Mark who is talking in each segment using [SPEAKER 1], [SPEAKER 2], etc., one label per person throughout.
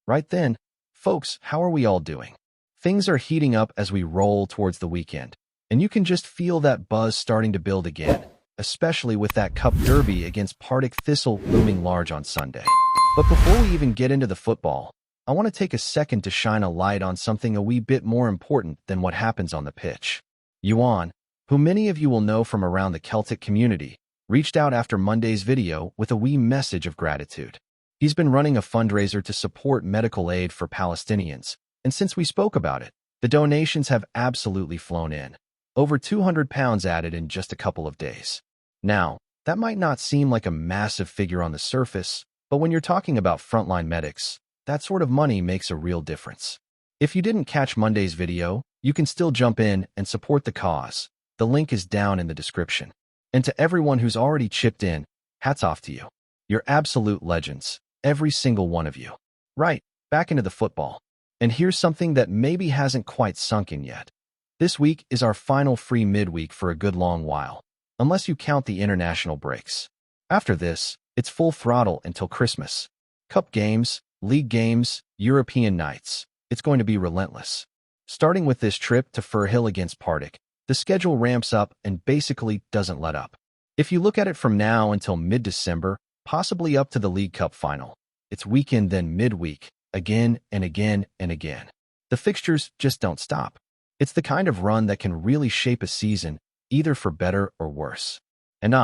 [SPEAKER 1] Right then, folks, how are we all doing? Things are heating up as we roll towards the weekend, and you can just feel that buzz starting to build again, especially with that Cup Derby against Partic Thistle looming large on Sunday. But before we even get into the football, I want to take a second to shine a light on something a wee bit more important than what happens on the pitch. Yuan, who many of you will know from around the Celtic community, reached out after Monday's video with a wee message of gratitude. He's been running a fundraiser to support medical aid for Palestinians, and since we spoke about it, the donations have absolutely flown in. Over £200 added in just a couple of days. Now, that might not seem like a massive figure on the surface, but when you're talking about frontline medics, that sort of money makes a real difference. If you didn't catch Monday's video, you can still jump in and support the cause. The link is down in the description. And to everyone who's already chipped in, hats off to you. You're absolute legends, every single one of you. Right, back into the football. And here's something that maybe hasn't quite sunk in yet. This week is our final free midweek for a good long while, unless you count the international breaks. After this, it's full throttle until Christmas. Cup games, league games, European nights. It's going to be relentless. Starting with this trip to Firhill against Partic, the schedule ramps up and basically doesn't let up. If you look at it from now until mid-December, possibly up to the League Cup final, it's weekend then midweek, again and again and again. The fixtures just don't stop. It's the kind of run that can really shape a season, either for better or worse. And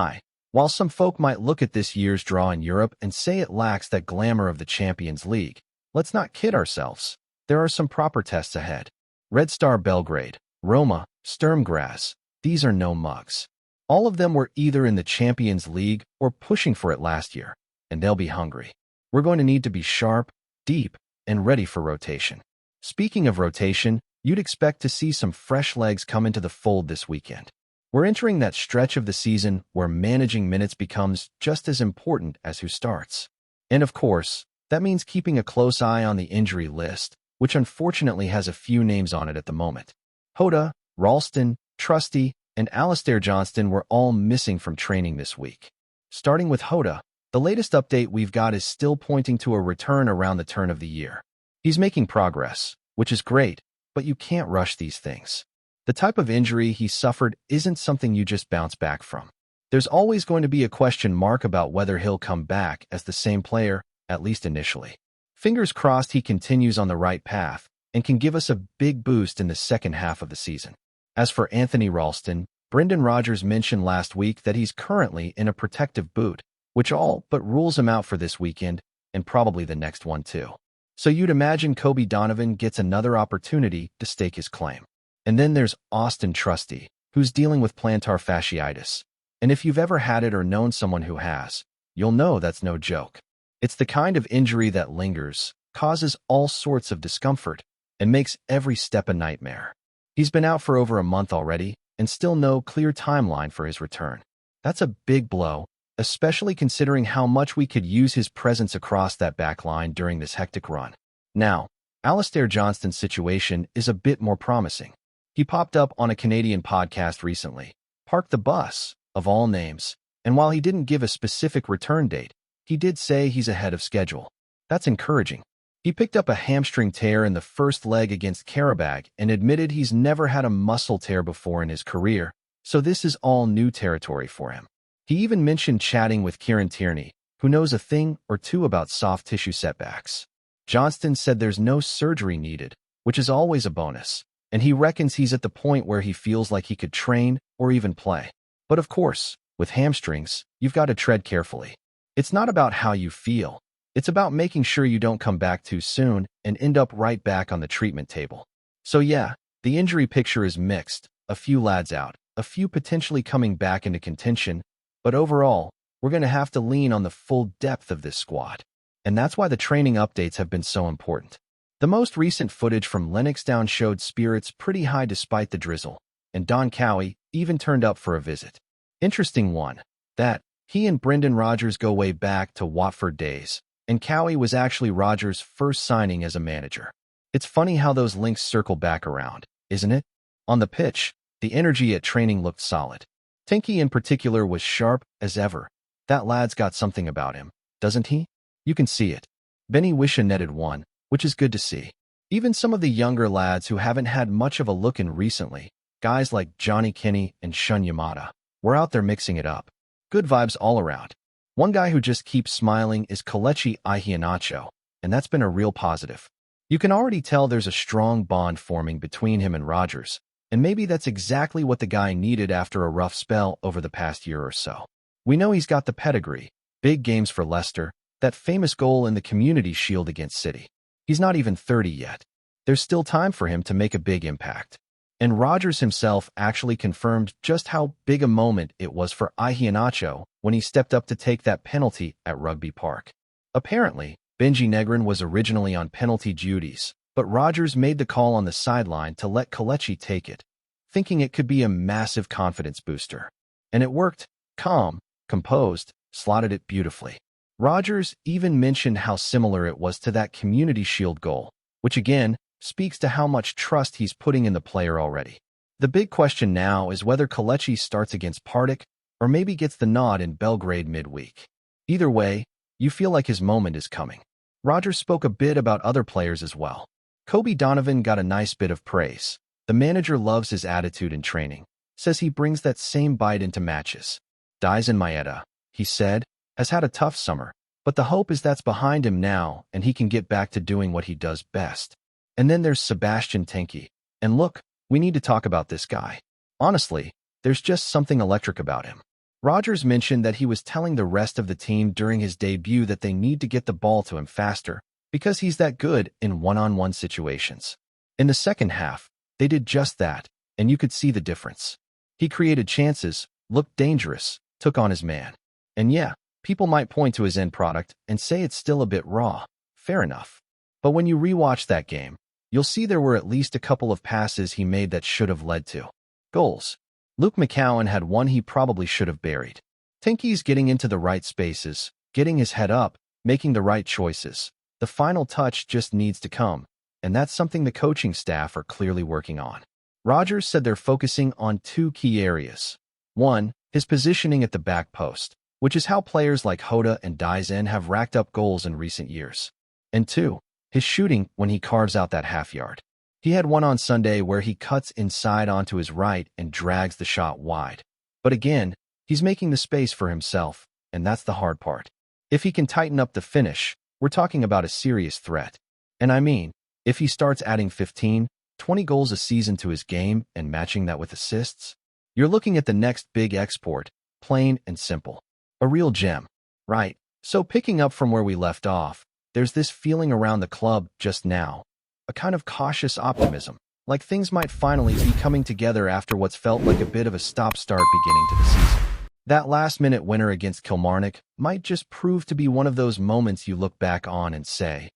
[SPEAKER 1] while some folk might look at this year's draw in Europe and say it lacks that glamour of the Champions League, let's not kid ourselves. There are some proper tests ahead. Red Star Belgrade, Roma, Sturm Graz, these are no mugs. All of them were either in the Champions League or pushing for it last year, and they'll be hungry. We're going to need to be sharp, deep, and ready for rotation. Speaking of rotation, you'd expect to see some fresh legs come into the fold this weekend. We're entering that stretch of the season where managing minutes becomes just as important as who starts. And of course, that means keeping a close eye on the injury list, which unfortunately has a few names on it at the moment. Hoda, Ralston, Trusty, and Alistair Johnston were all missing from training this week. Starting with Hoda, the latest update we've got is still pointing to a return around the turn of the year. He's making progress, which is great, but you can't rush these things. The type of injury he suffered isn't something you just bounce back from. There's always going to be a question mark about whether he'll come back as the same player, at least initially. Fingers crossed he continues on the right path and can give us a big boost in the second half of the season. As for Anthony Ralston, Brendan Rodgers mentioned last week that he's currently in a protective boot, which all but rules him out for this weekend and probably the next one too. So you'd imagine Kobe Donovan gets another opportunity to stake his claim. And then there's Austin Trusty, who's dealing with plantar fasciitis. And if you've ever had it or known someone who has, you'll know that's no joke. It's the kind of injury that lingers, causes all sorts of discomfort, and makes every step a nightmare. He's been out for over a month already, and still no clear timeline for his return. That's a big blow, especially considering how much we could use his presence across that back line during this hectic run. Now, Alistair Johnston's situation is a bit more promising. He popped up on a Canadian podcast recently, Park the Bus, of all names, and while he didn't give a specific return date, he did say he's ahead of schedule. That's encouraging. He picked up a hamstring tear in the first leg against Karabag and admitted he's never had a muscle tear before in his career, so this is all new territory for him. He even mentioned chatting with Kieran Tierney, who knows a thing or two about soft tissue setbacks. Johnston said there's no surgery needed, which is always a bonus, and he reckons he's at the point where he feels like he could train or even play. But of course, with hamstrings, you've got to tread carefully. It's not about how you feel. It's about making sure you don't come back too soon and end up right back on the treatment table. So yeah, the injury picture is mixed, a few lads out, a few potentially coming back into contention, but overall, we're going to have to lean on the full depth of this squad. And that's why the training updates have been so important. The most recent footage from Lennoxtown showed spirits pretty high despite the drizzle, and Don Cowie even turned up for a visit. Interesting one, that he and Brendan Rodgers go way back to Watford days, and Cowie was actually Rodgers' first signing as a manager. It's funny how those links circle back around, isn't it? On the pitch, the energy at training looked solid. Tanky in particular was sharp as ever. That lad's got something about him, doesn't he? You can see it. Benny Wisha netted one, which is good to see. Even some of the younger lads who haven't had much of a look in recently, guys like Johnny Kinney and Shun Yamada, were out there mixing it up. Good vibes all around. One guy who just keeps smiling is Kelechi Iheanacho, and that's been a real positive. You can already tell there's a strong bond forming between him and Rogers, and maybe that's exactly what the guy needed after a rough spell over the past year or so. We know he's got the pedigree, big games for Leicester, that famous goal in the Community Shield against City. He's not even 30 yet. There's still time for him to make a big impact. And Rogers himself actually confirmed just how big a moment it was for Iheanacho when he stepped up to take that penalty at Rugby Park. Apparently, Benji Negrin was originally on penalty duties, but Rogers made the call on the sideline to let Kelechi take it, thinking it could be a massive confidence booster. And it worked. Calm, composed, slotted it beautifully. Rogers even mentioned how similar it was to that Community Shield goal, which again speaks to how much trust he's putting in the player already. The big question now is whether Kelechi starts against Partic or maybe gets the nod in Belgrade midweek. Either way, you feel like his moment is coming. Rogers spoke a bit about other players as well. Kobe Donovan got a nice bit of praise. The manager loves his attitude in training, says he brings that same bite into matches. Daisen Maeda, he said, has had a tough summer, but the hope is that's behind him now and he can get back to doing what he does best. And then there's Sebastian Tanky. And look, we need to talk about this guy. Honestly, there's just something electric about him. Rogers mentioned that he was telling the rest of the team during his debut that they need to get the ball to him faster because he's that good in one-on-one situations. In the second half, they did just that, and you could see the difference. He created chances, looked dangerous, took on his man. And yeah, people might point to his end product and say it's still a bit raw. Fair enough. But when you rewatch that game, you'll see there were at least a couple of passes he made that should have led to goals. Luke McCowan had one he probably should have buried. Tanky's getting into the right spaces, getting his head up, making the right choices. The final touch just needs to come, and that's something the coaching staff are clearly working on. Rogers said they're focusing on two key areas. One, his positioning at the back post, which is how players like Hoda and Daisen have racked up goals in recent years. And two, his shooting when he carves out that half yard. He had one on Sunday where he cuts inside onto his right and drags the shot wide. But again, he's making the space for himself, and that's the hard part. If he can tighten up the finish, we're talking about a serious threat. And I mean, if he starts adding 15, 20 goals a season to his game and matching that with assists, you're looking at the next big export, plain and simple. A real gem, right? So picking up from where we left off, there's this feeling around the club just now, a kind of cautious optimism, like things might finally be coming together after what's felt like a bit of a stop-start beginning to the season. That last-minute winner against Kilmarnock might just prove to be one of those moments you look back on and say,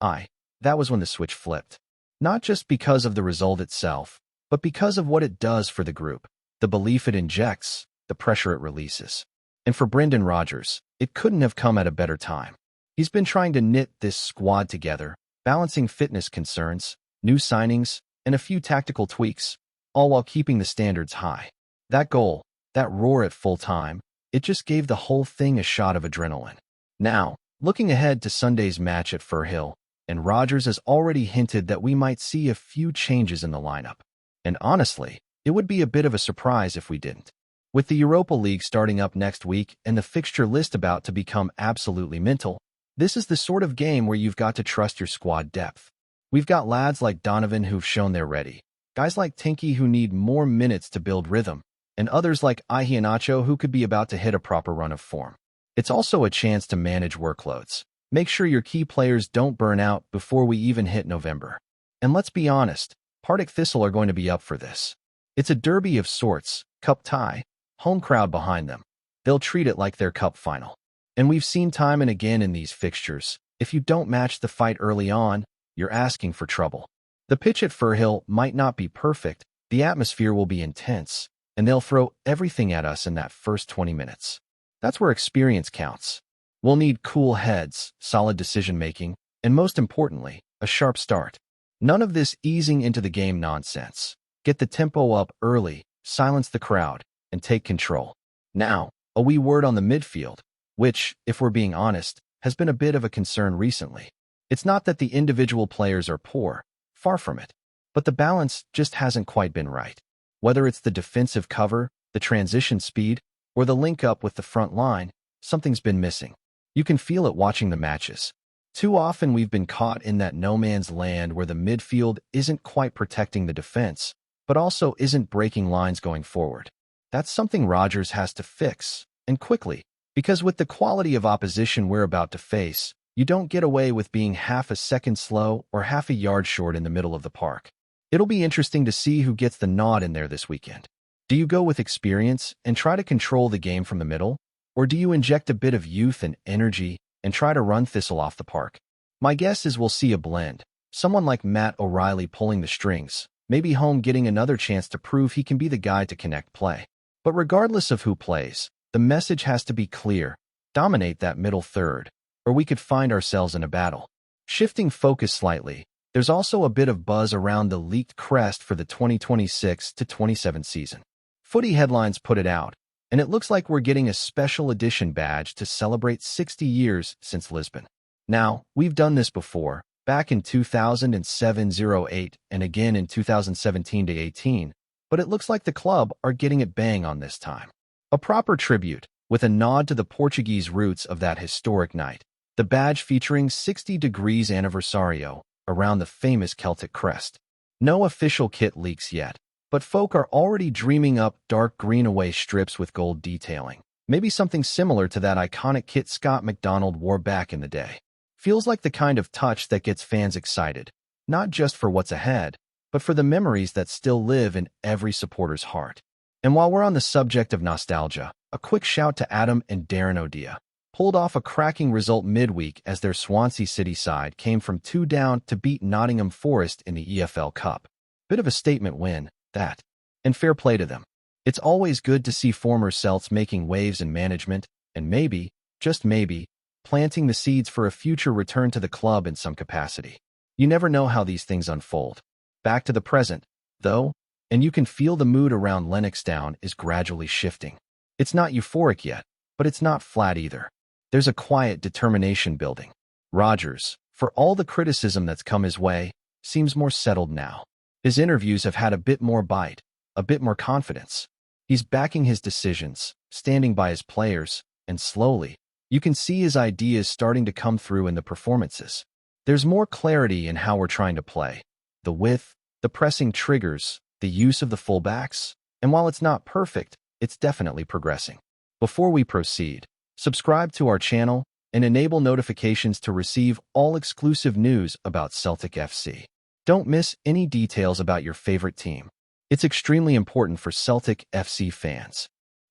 [SPEAKER 1] that was when the switch flipped. Not just because of the result itself, but because of what it does for the group, the belief it injects, the pressure it releases. And for Brendan Rodgers, it couldn't have come at a better time. He's been trying to knit this squad together, balancing fitness concerns, new signings, and a few tactical tweaks, all while keeping the standards high. That goal, that roar at full time, it just gave the whole thing a shot of adrenaline. Now, looking ahead to Sunday's match at Firhill, and Rodgers has already hinted that we might see a few changes in the lineup. And honestly, it would be a bit of a surprise if we didn't. With the Europa League starting up next week and the fixture list about to become absolutely mental, this is the sort of game where you've got to trust your squad depth. We've got lads like Donovan who've shown they're ready, guys like Tanky who need more minutes to build rhythm, and others like Iheanacho who could be about to hit a proper run of form. It's also a chance to manage workloads. Make sure your key players don't burn out before we even hit November. And let's be honest, Partic Thistle are going to be up for this. It's a derby of sorts, cup tie, home crowd behind them. They'll treat it like their cup final. And we've seen time and again in these fixtures, if you don't match the fight early on, you're asking for trouble. The pitch at Firhill might not be perfect, the atmosphere will be intense, and they'll throw everything at us in that first 20 minutes. That's where experience counts. We'll need cool heads, solid decision-making, and most importantly, a sharp start. None of this easing into the game nonsense. Get the tempo up early, silence the crowd, and take control. Now, a wee word on the midfield, which, if we're being honest, has been a bit of a concern recently. It's not that the individual players are poor, far from it, but the balance just hasn't quite been right. Whether it's the defensive cover, the transition speed, or the link up with the front line, something's been missing. You can feel it watching the matches. Too often we've been caught in that no man's land where the midfield isn't quite protecting the defense, but also isn't breaking lines going forward. That's something Rodgers has to fix, and quickly, because with the quality of opposition we're about to face, you don't get away with being half a second slow or half a yard short in the middle of the park. It'll be interesting to see who gets the nod in there this weekend. Do you go with experience and try to control the game from the middle? Or do you inject a bit of youth and energy and try to run Thistle off the park? My guess is we'll see a blend. Someone like Matt O'Reilly pulling the strings, maybe Home getting another chance to prove he can be the guy to connect play. But regardless of who plays, the message has to be clear. Dominate that middle third, or we could find ourselves in a battle. Shifting focus slightly, there's also a bit of buzz around the leaked Crest for the 2026-27 season. Footy headlines put it out, and it looks like we're getting a special edition badge to celebrate 60 years since Lisbon. Now, we've done this before, back in 2007-08 and again in 2017-18, but it looks like the club are getting it bang on this time. A proper tribute, with a nod to the Portuguese roots of that historic night. The badge featuring 60 degrees anniversario around the famous Celtic crest. No official kit leaks yet, but folk are already dreaming up dark green away strips with gold detailing. Maybe something similar to that iconic kit Scott McDonald wore back in the day. Feels like the kind of touch that gets fans excited, not just for what's ahead, but for the memories that still live in every supporter's heart. And while we're on the subject of nostalgia, a quick shout to Adam and Darren O'Dea. Pulled off a cracking result midweek as their Swansea City side came from 2 down to beat Nottingham Forest in the EFL Cup. Bit of a statement win, that. And fair play to them. It's always good to see former Celts making waves in management, and maybe, just maybe, planting the seeds for a future return to the club in some capacity. You never know how these things unfold. Back to the present, though, and you can feel the mood around Lennoxtown is gradually shifting. It's not euphoric yet, but it's not flat either. There's a quiet determination building. Rodgers, for all the criticism that's come his way, seems more settled now. His interviews have had a bit more bite, a bit more confidence. He's backing his decisions, standing by his players, and slowly, you can see his ideas starting to come through in the performances. There's more clarity in how we're trying to play. The width, the pressing triggers, the use of the fullbacks, and while it's not perfect, it's definitely progressing. Before we proceed, subscribe to our channel and enable notifications to receive all exclusive news about Celtic FC. Don't miss any details about your favorite team. It's extremely important for Celtic FC fans.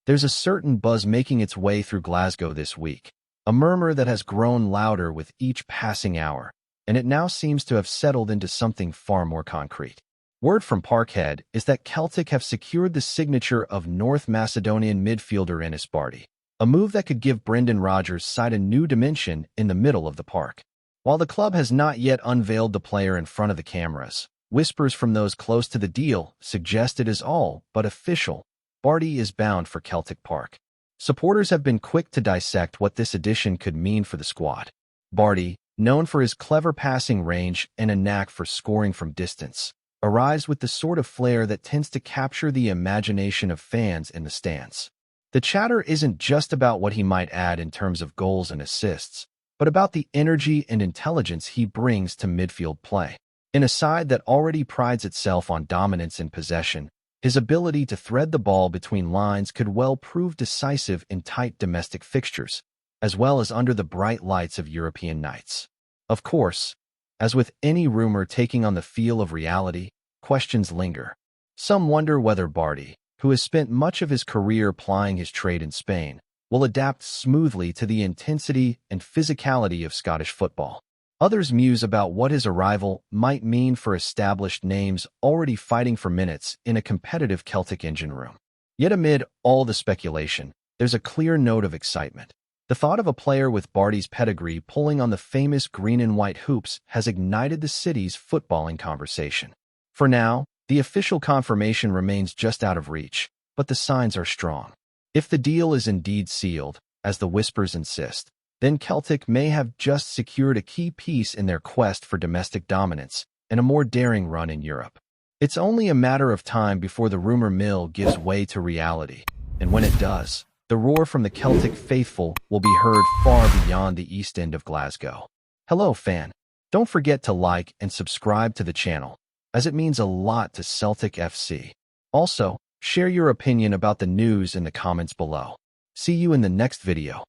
[SPEAKER 1] There's a certain buzz making its way through Glasgow this week, a murmur that has grown louder with each passing hour, and it now seems to have settled into something far more concrete. Word from Parkhead is that Celtic have secured the signature of North Macedonian midfielder ENIS BARDHI, a move that could give Brendan Rodgers' side a new dimension in the middle of the park. While the club has not yet unveiled the player in front of the cameras, whispers from those close to the deal suggest it is all but official. BARDHI is bound for Celtic Park. Supporters have been quick to dissect what this addition could mean for the squad. BARDHI, known for his clever passing range and a knack for scoring from distance, arrives with the sort of flair that tends to capture the imagination of fans in the stands. The chatter isn't just about what he might add in terms of goals and assists, but about the energy and intelligence he brings to midfield play. In a side that already prides itself on dominance in possession, his ability to thread the ball between lines could well prove decisive in tight domestic fixtures, as well as under the bright lights of European nights. Of course, as with any rumor taking on the feel of reality, questions linger. Some wonder whether BARDHI, who has spent much of his career plying his trade in Spain, will adapt smoothly to the intensity and physicality of Scottish football. Others muse about what his arrival might mean for established names already fighting for minutes in a competitive Celtic engine room. Yet amid all the speculation, there's a clear note of excitement. The thought of a player with BARDHI's pedigree pulling on the famous green and white hoops has ignited the city's footballing conversation. For now, the official confirmation remains just out of reach, but the signs are strong. If the deal is indeed sealed, as the whispers insist, then Celtic may have just secured a key piece in their quest for domestic dominance and a more daring run in Europe. It's only a matter of time before the rumor mill gives way to reality, and when it does, the roar from the Celtic faithful will be heard far beyond the east end of Glasgow. Hello, fan. Don't forget to like and subscribe to the channel, as it means a lot to Celtic FC. Also, share your opinion about the news in the comments below. See you in the next video.